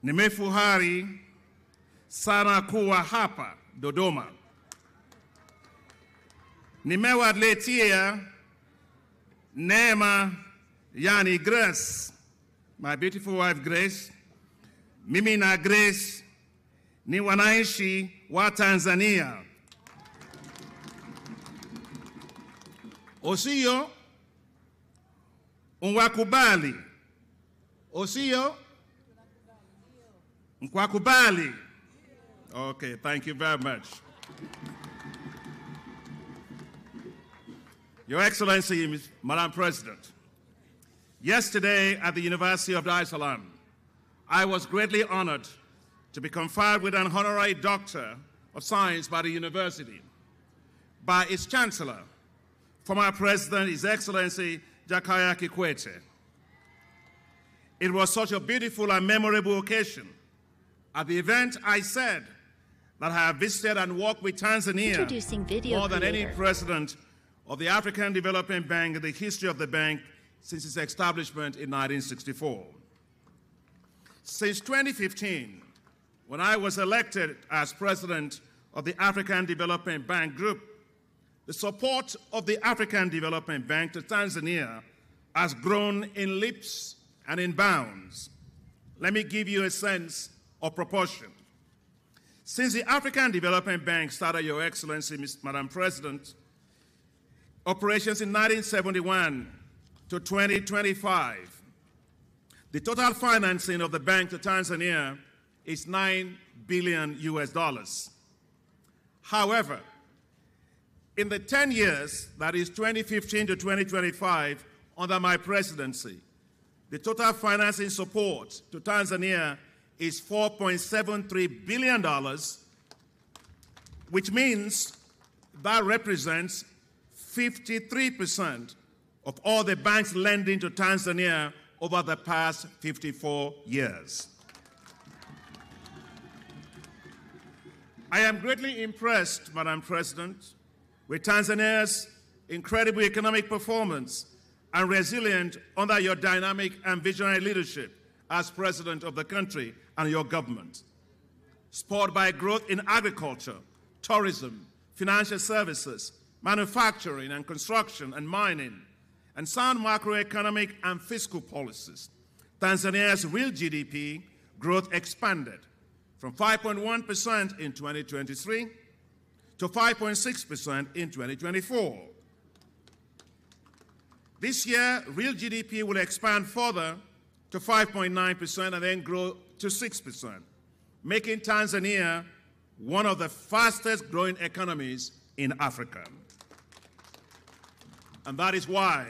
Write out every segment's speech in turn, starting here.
Nimefurahi sana kuwa hapa Dodoma. Nimewaletea neema, yani Grace, my beautiful wife Grace. Mimi na Grace ni wananchi wa Tanzania. Osio unwakubali. Osio unwakubali. Okay, thank you very much. Your Excellency, Madam President, yesterday at the University of Dar es Salaam, I was greatly honored to be conferred with an honorary Doctor of Science by the university, by its Chancellor, former President, His Excellency 𝒓𝒊𝒈𝒉𝒕𝒔. It was such a beautiful and memorable occasion. At the event, I said that I have visited and worked with Tanzania more than any president of the African Development Bank in the history of the bank since its establishment in 1964. Since 2015, when I was elected as president of the African Development Bank Group, the support of the African Development Bank to Tanzania has grown in leaps and in bounds. Let me give you a sense of proportion. Since the African Development Bank started, Your Excellency, Madam President, operations in 1971 to 2025, the total financing of the bank to Tanzania is $9 billion. However, in the 10 years, that is 2015 to 2025, under my presidency, the total financing support to Tanzania is $4.73 billion, which means that represents 53% of all the bank's lending to Tanzania over the past 54 years. I am greatly impressed, Madam President, with Tanzania's incredible economic performance and resilience under your dynamic and visionary leadership as President of the country and your government. Spurred by growth in agriculture, tourism, financial services, manufacturing and construction and mining, and sound macroeconomic and fiscal policies, Tanzania's real GDP growth expanded from 5.1% in 2023 to 5.6% in 2024. This year, real GDP will expand further to 5.9% and then grow to 6%, making Tanzania one of the fastest growing economies in Africa. And that is why,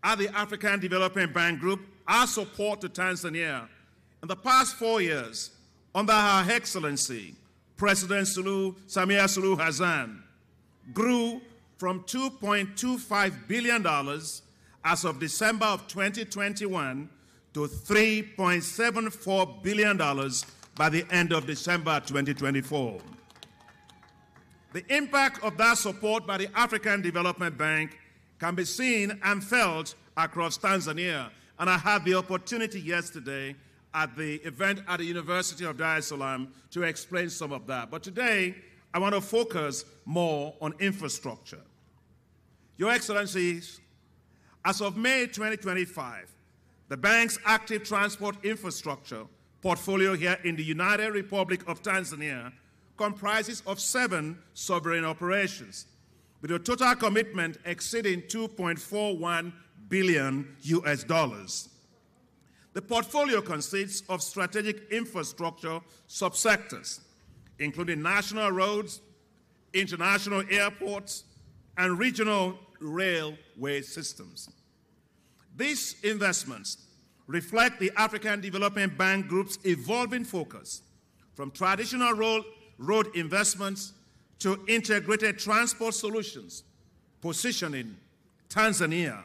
at the African Development Bank Group, our support to Tanzania in the past 4 years, under Her Excellency, President Samia Suluhu Hassan, grew from $2.25 billion as of December of 2021 to $3.74 billion by the end of December 2024. The impact of that support by the African Development Bank can be seen and felt across Tanzania, and I had the opportunity yesterday at the event at the University of Dar es Salaam to explain some of that. But today, I want to focus more on infrastructure. Your Excellencies, as of May 2025, the bank's active transport infrastructure portfolio here in the United Republic of Tanzania comprises of 7 sovereign operations, with a total commitment exceeding $2.41 billion. The portfolio consists of strategic infrastructure subsectors, including national roads, international airports, and regional railway systems. These investments reflect the African Development Bank Group's evolving focus from traditional road investments to integrated transport solutions, positioning Tanzania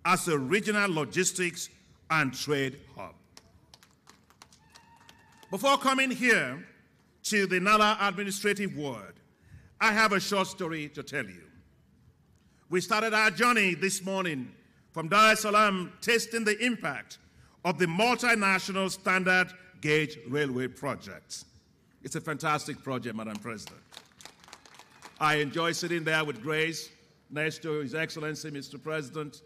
as a regional logistics and trade hub. Before coming here to the Nala administrative ward, I have a short story to tell you. We started our journey this morning from Dar es Salaam, tasting the impact of the multinational standard Gauge Railway Project. It's a fantastic project, Madam President. I enjoy sitting there with Grace, next to His Excellency, Mr. President,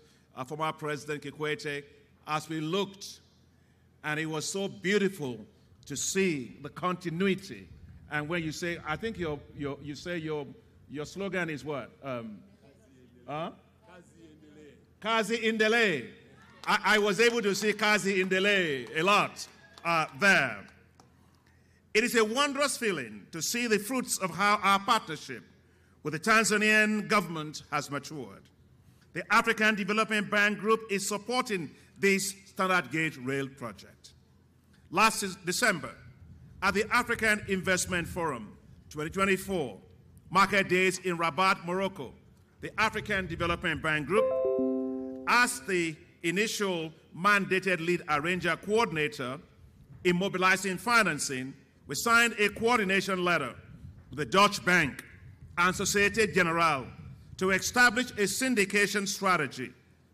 former President Kikwete, as we looked, and it was so beautiful to see the continuity. And when you say, I think you say your slogan is what? Kazi Indele. I was able to see Kazi Indele a lot there. It is a wondrous feeling to see the fruits of how our partnership with the Tanzanian government has matured. The African Development Bank Group is supporting this standard gauge rail project. Last December, at the African Investment Forum 2024, market days in Rabat, Morocco, the African Development Bank Group, as the initial mandated lead arranger coordinator in mobilizing financing, we signed a coordination letter with the Dutch Bank and Societe Generale to establish a syndication strategy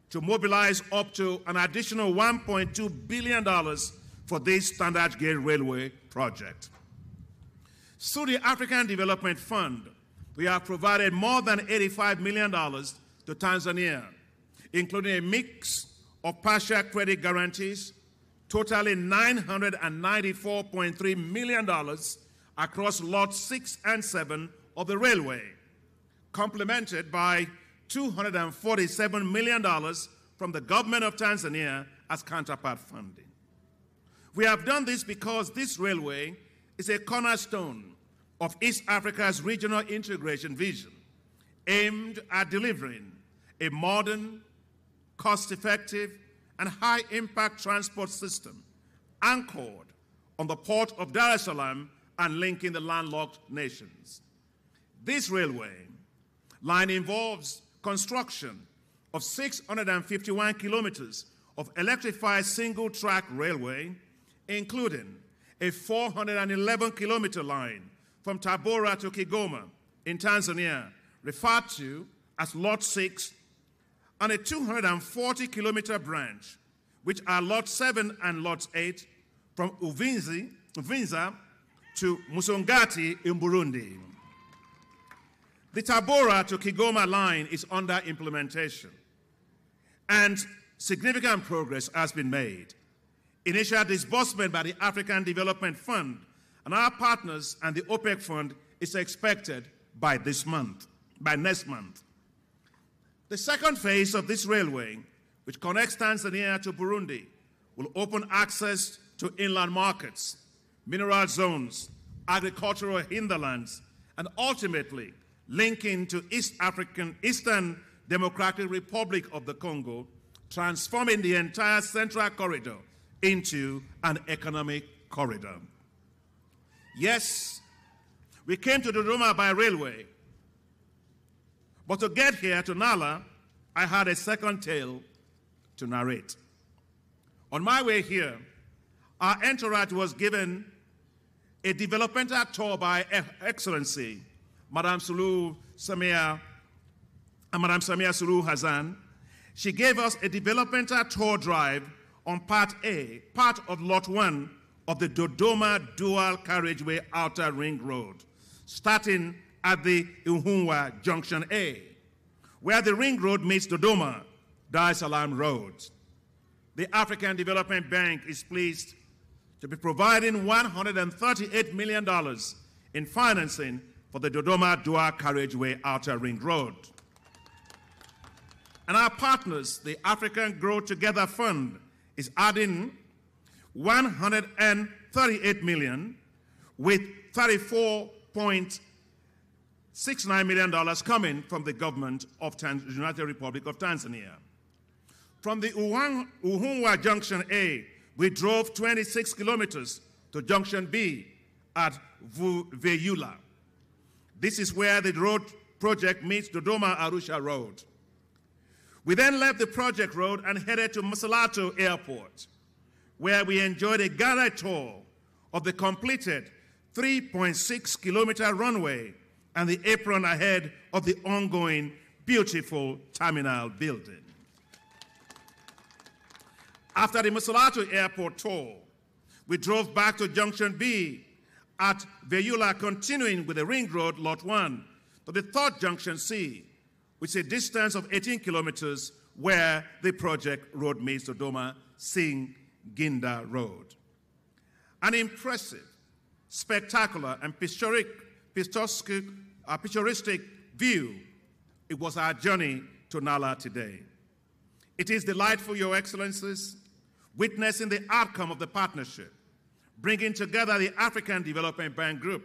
to mobilize up to an additional $1.2 billion for this standard gauge railway project. Through the African Development Fund, we have provided more than $85 million to Tanzania, including a mix of partial credit guarantees totaling $994.3 million across lots 6 and 7 of the railway, complemented by $247 million from the government of Tanzania as counterpart funding. We have done this because this railway is a cornerstone of East Africa's regional integration vision, aimed at delivering a modern, cost-effective, and high-impact transport system anchored on the port of Dar es Salaam and linking the landlocked nations. This railway line involves construction of 651 kilometers of electrified single-track railway, including a 411-kilometer line from Tabora to Kigoma in Tanzania, referred to as Lot 6, and a 240-kilometer branch, which are Lot 7 and Lot 8, from Uvinza to Musongati in Burundi. The Tabora to Kigoma line is under implementation, and significant progress has been made. Initial disbursement by the African Development Fund and our partners and the OPEC Fund is expected by next month. The second phase of this railway, which connects Tanzania to Burundi, will open access to inland markets, mineral zones, agricultural hinterlands, and ultimately linking to Eastern Democratic Republic of the Congo, transforming the entire Central Corridor into an economic corridor. Yes, we came to Dodoma by railway, but to get here to Nala, I had a second tale to narrate. On my way here, our entourage was given a developmental tour by Excellency Madam Samia Suluhu Hassan. She gave us a developmental tour drive on part of Lot 1 of the Dodoma Dual Carriageway Outer Ring Road, starting at the Uhunwa Junction A, where the ring road meets Dodoma Dar es Salaam Road. The African Development Bank is pleased to be providing $138 million in financing for the Dodoma Dual Carriageway Outer Ring Road. And our partners, the African Grow Together Fund, is adding $138 million, with $34.69 million coming from the government of the United Republic of Tanzania. From the Uhunwa Junction A, we drove 26 kilometers to Junction B at Vuyula. This is where the road project meets Dodoma Arusha Road. We then left the project road and headed to Msalato Airport, where we enjoyed a guided tour of the completed 3.6-kilometer runway and the apron ahead of the ongoing beautiful terminal building. After the Msalato Airport tour, We drove back to Junction B at Veyula, continuing with the Ring Road, Lot 1, to the third Junction C, which is a distance of 18 kilometers where the project road meets Dodoma Singinda Road. An impressive, spectacular, and picturesque view, it was our journey to Nala today. It is delightful, Your Excellencies, witnessing the outcome of the partnership, bringing together the African Development Bank Group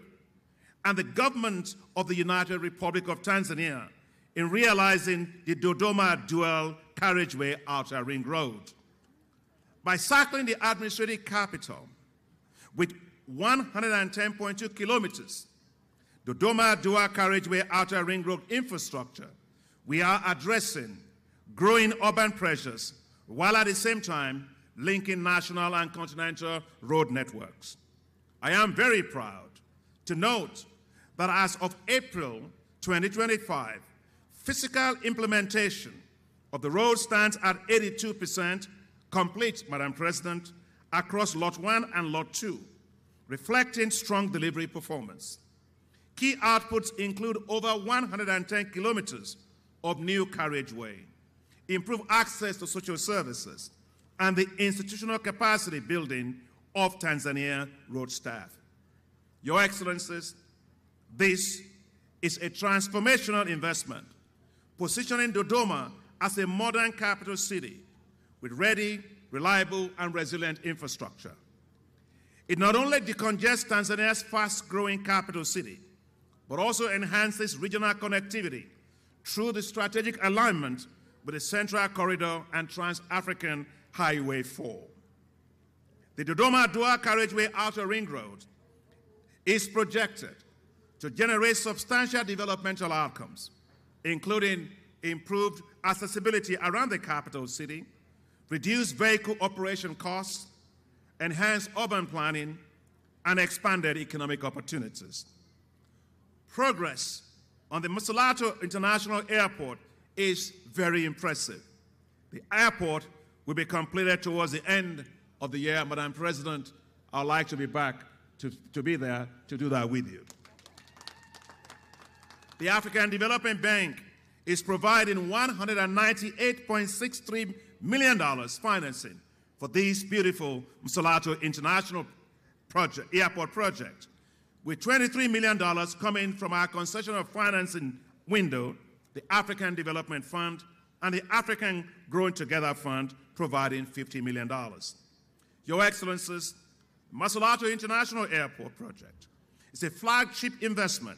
and the government of the United Republic of Tanzania in realizing the Dodoma Dual Carriageway Outer Ring Road. By circling the administrative capital with 110.2 kilometers, Dodoma Dual Carriageway Outer Ring Road infrastructure, we are addressing growing urban pressures while at the same time linking national and continental road networks. I am very proud to note that as of April 2025, physical implementation of the road stands at 82% complete, Madam President, across Lot 1 and Lot 2, reflecting strong delivery performance. Key outputs include over 110 kilometers of new carriageway, improved access to social services, and the institutional capacity building of Tanzania road staff. Your Excellencies, this is a transformational investment, positioning Dodoma as a modern capital city with ready, reliable, and resilient infrastructure. It not only decongests Tanzania's fast-growing capital city, but also enhances regional connectivity through the strategic alignment with the Central Corridor and Trans-African Highway 4. The Dodoma Dual Carriageway Outer Ring Road is projected to generate substantial developmental outcomes, including improved accessibility around the capital city, reduced vehicle operation costs, enhanced urban planning, and expanded economic opportunities. Progress on the 𝒓𝒊𝒈𝒉𝒕 International Airport is very impressive. The airport will be completed towards the end of the year. Madam President, I'd like to be back to be there to do that with you. The African Development Bank is providing $198.63 million financing for this beautiful 𝒓𝒊𝒈𝒉𝒕 International Airport project, with $23 million coming from our concessional financing window, the African Development Fund, and the African Growing Together Fund providing $50 million. Your Excellencies, 𝒓𝒊𝒈𝒉𝒕 International Airport project is a flagship investment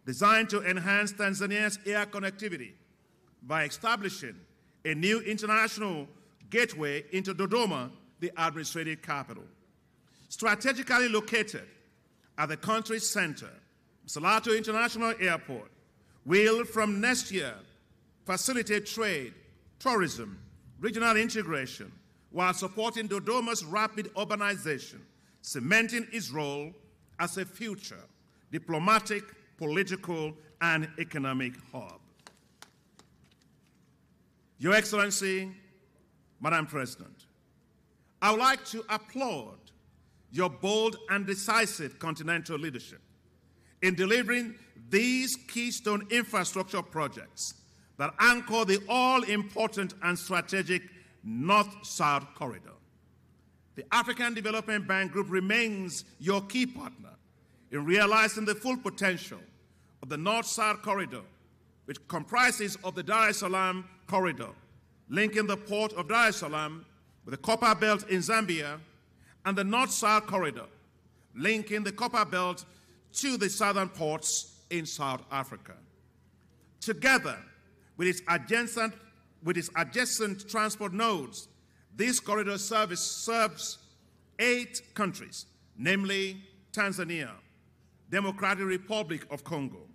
designed to enhance Tanzania's air connectivity by establishing a new international gateway into Dodoma, the administrative capital. Strategically located at the country's center, 𝒓𝒊𝒈𝒉𝒕 International Airport will, from next year, facilitate trade, tourism, regional integration, while supporting Dodoma's rapid urbanization, cementing its role as a future diplomatic, political, and economic hub. Your Excellency, Madam President, I would like to applaud your bold and decisive continental leadership in delivering these keystone infrastructure projects that anchor the all-important and strategic North-South corridor. The African Development Bank Group remains your key partner in realizing the full potential of the North-South corridor, which comprises of the Dar es Salaam corridor, linking the port of Dar es Salaam with the Copper Belt in Zambia, and the North-South corridor, linking the Copper Belt to the southern ports in South Africa. Together with its adjacent transport nodes, this corridor serves 8 countries, namely Tanzania, Democratic Republic of Congo,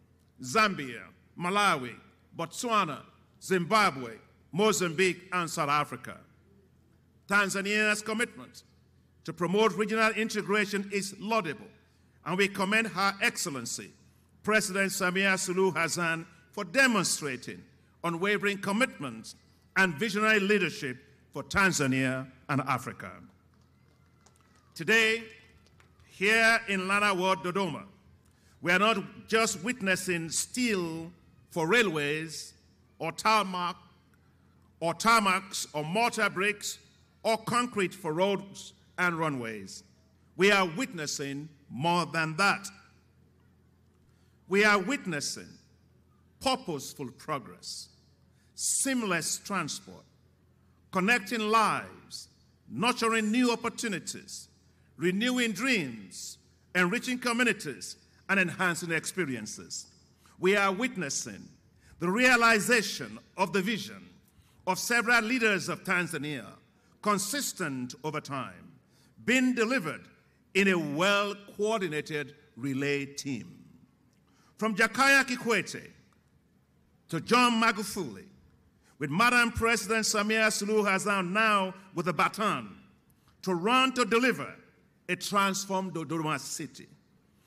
Zambia, Malawi, Botswana, Zimbabwe, Mozambique, and South Africa. Tanzania's commitment to promote regional integration is laudable, and we commend Her Excellency, President Samia Suluhu Hassan, for demonstrating unwavering commitment and visionary leadership for Tanzania and Africa. Today, here in Lana Ward, Dodoma, we are not just witnessing steel for railways or tarmacs or mortar bricks or concrete for roads and runways. We are witnessing more than that. We are witnessing purposeful progress, seamless transport, connecting lives, nurturing new opportunities, renewing dreams, enriching communities, and enhancing experiences. We are witnessing the realization of the vision of several leaders of Tanzania, consistent over time, being delivered in a well-coordinated relay team. From Jakaya Kikwete to John Magufuli, with Madam President Samia Suluhu Hassan now with a baton to run to deliver a transformed Dodoma city,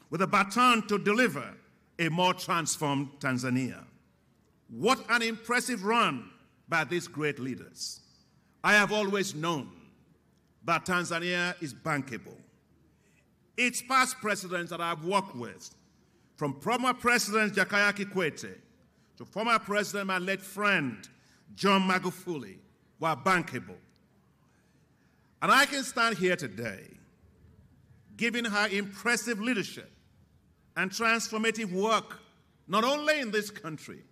with a baton to deliver a more transformed Tanzania. What an impressive run by these great leaders. I have always known that Tanzania is bankable. Its past presidents that I've worked with, from former President Jakaya Kikwete to former President, my late friend, John Magufuli, were bankable. And I can stand here today, giving her impressive leadership and transformative work, not only in this country,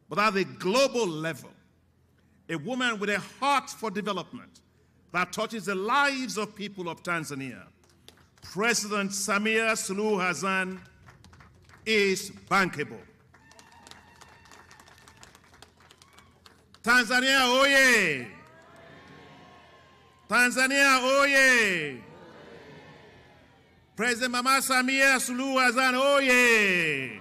but at the global level. A woman with a heart for development that touches the lives of people of Tanzania. President Samia Suluhu Hassan is bankable. Tanzania, oye! Tanzania, oye! President Mama Samia Suluhu Hassan, oye!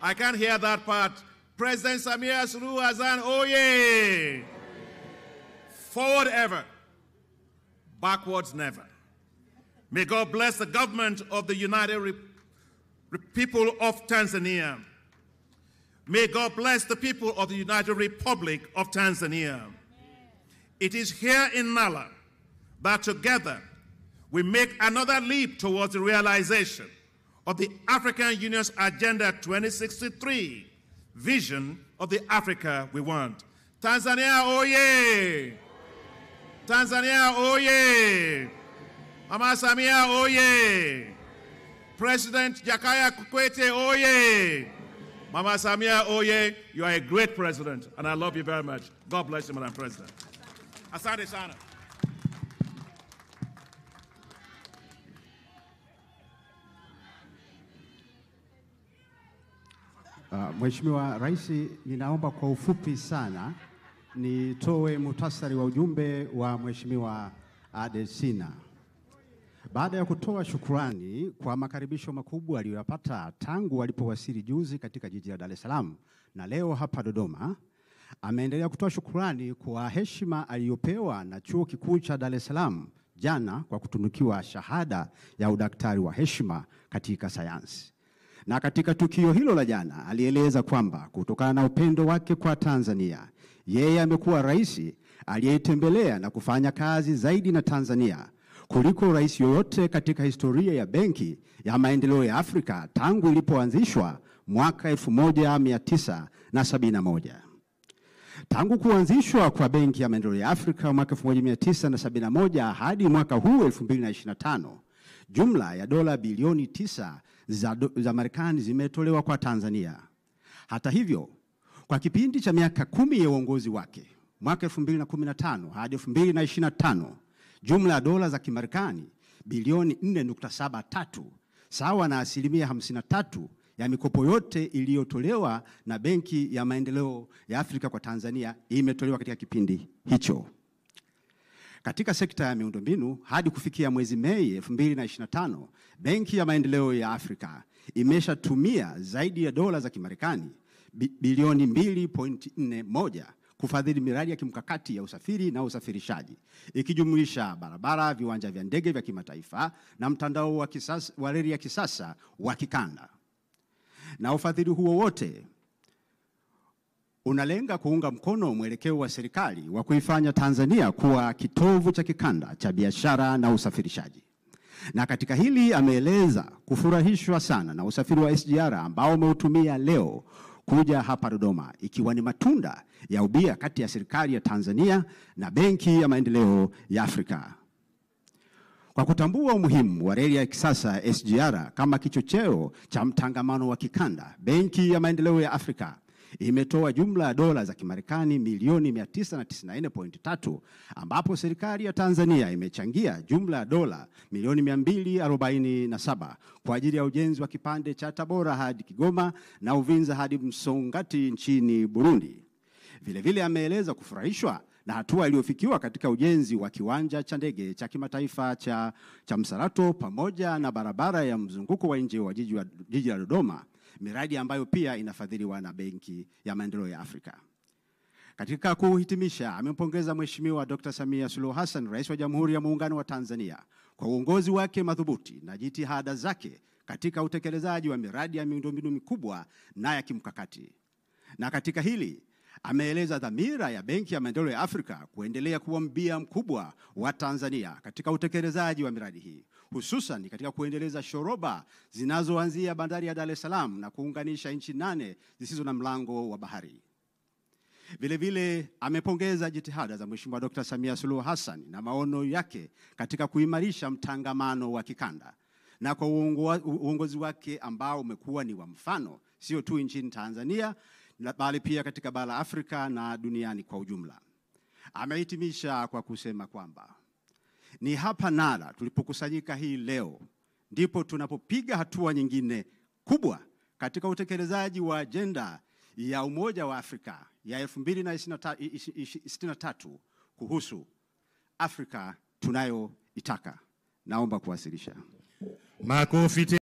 I can't hear that part. President Samia Suluhu Hassan, oye! Forward ever, backwards never. May God bless the government of the United People of Tanzania. May God bless the people of the United Republic of Tanzania. It is here in Nala that together we make another leap towards the realization of the African Union's Agenda 2063 vision of the Africa we want. Tanzania, oye! Tanzania, oye! Mama Samia, oye! President Jakaya Kikwete, oye! Mama Samia, oye! You are a great president, and I love you very much. God bless you, Madam President. Asante sana. Mheshimiwa Rais, ninaomba kwa ufupi sana nitoe muhtasari wa ujumbe wa Mheshimiwa Adesina. Baada ya kutoa shukrani kwa makaribisho makubwa aliyoyapata tangu alipowasili juzi katika jiji la Dar es Salaam na leo hapa Dodoma, ameendelea kutoa shukrani kwa heshima aliyopewa na Chuo Kikuu cha Dar es Salaam jana kwa kutunukiwa shahada ya udaktari wa heshima katika sayansi. Na katika tukio hilo la jana, alieleza kwamba kutokana na upendo wake kwa Tanzania, yeye amekuwa rais aliyetembelea na kufanya kazi zaidi na Tanzania kuliko rais yoyote katika historia ya Benki ya Maendeleo ya Afrika tangu ilipoanzishwa mwaka 1971. Tangu kuanzishwa kwa Benki ya Maendeleo ya Afrika mwaka 1971 hadi mwaka huu 2025, jumla ya dola bilioni 9 za Marekani zimetolewa kwa Tanzania. Hata hivyo, kwa kipindi cha miaka 10 ya uongozi wake, mwaka 2015 hadi 2025, jumla ya dola za Kimarekani bilioni 4.73, sawa na 53% ya mikopo yote iliyotolewa na Benki ya Maendeleo ya Afrika kwa Tanzania imetolewa katika kipindi hicho. Katika sekta ya miundombinu, hadi kufikia mwezi Mei 2025, Benki ya Maendeleo ya Afrika imeshatumia zaidi ya dola za Kimarekani bilioni 2.41 kufadhili miradi ya kimkakati ya usafiri na usafirishaji, ikijumuisha barabara, viwanja vya ndege vya kimataifa na mtandao wa kisasa wa reli ya kisasa wa kikanda. Na ufadhili huo wote unalenga kuunga mkono mwelekeo wa serikali wa kuifanya Tanzania kuwa kitovu cha kikanda cha biashara na usafirishaji. Na katika hili ameeleza kufurahishwa sana na usafiri wa SGR ambao umeutumia leo kuja hapa Dodoma, ikiwa ni matunda ya ubia kati ya serikali ya Tanzania na Benki ya Maendeleo ya Afrika. Kwa kutambua umuhimu wa reli ya kisasa SGR kama kichocheo cha mtangamano wa kikanda, Benki ya Maendeleo ya Afrika imetoa jumla ya dola za Kimarekani milioni 994.3, ambapo serikali ya Tanzania imechangia jumla ya dola milioni 247 kwa ajili ya ujenzi wa kipande cha Tabora hadi Kigoma na Uvinza hadi Msongati nchini Burundi. Vile vile ameeleza kufurahishwa na hatua iliyofikiwa katika ujenzi wa kiwanja cha ndege cha kimataifa cha 𝒓𝒊𝒈𝒉𝒕 pamoja na barabara ya mzunguko wa nje wa jiji la Dodoma, miradi ambayo pia inafadhiliwa na Benki ya Maendeleo ya Afrika. Katika kuhitimisha, amempongeza Mheshimiwa Dr. Samia Suluhu Hassan, Rais wa Jamhuri ya Muungano wa Tanzania, kwa uongozi wake madhubuti na jitihada zake katika utekelezaji wa miradi ya miundombinu mikubwa na ya kimkakati. Na katika hili ameeleza dhamira ya Benki ya Maendeleo ya Afrika kuendelea kuwa mbia mkubwa wa Tanzania katika utekelezaji wa miradi hii, hususan katika kuendeleza shoroba zinazoanzia bandari ya Dar es Salaam na kuunganisha nchi 8 zisizo na mlango wa bahari. Vile vile amepongeza jitihada za Mheshimiwa Dr. Samia Suluhu Hassan na maono yake katika kuimarisha mtangamano wa kikanda, na kwa uongozi wake ambao umekuwa ni wa mfano sio tu nchini Tanzania bali pia katika bara Afrika na duniani kwa ujumla. Amehitimisha kwa kusema kwamba ni hapa Nala tulipokusanyika hii leo ndipo tunapopiga hatua nyingine kubwa katika utekelezaji wa ajenda ya Umoja wa Afrika ya 2063 kuhusu Afrika tunayoitaka. Naomba kuwasilisha. Makofi.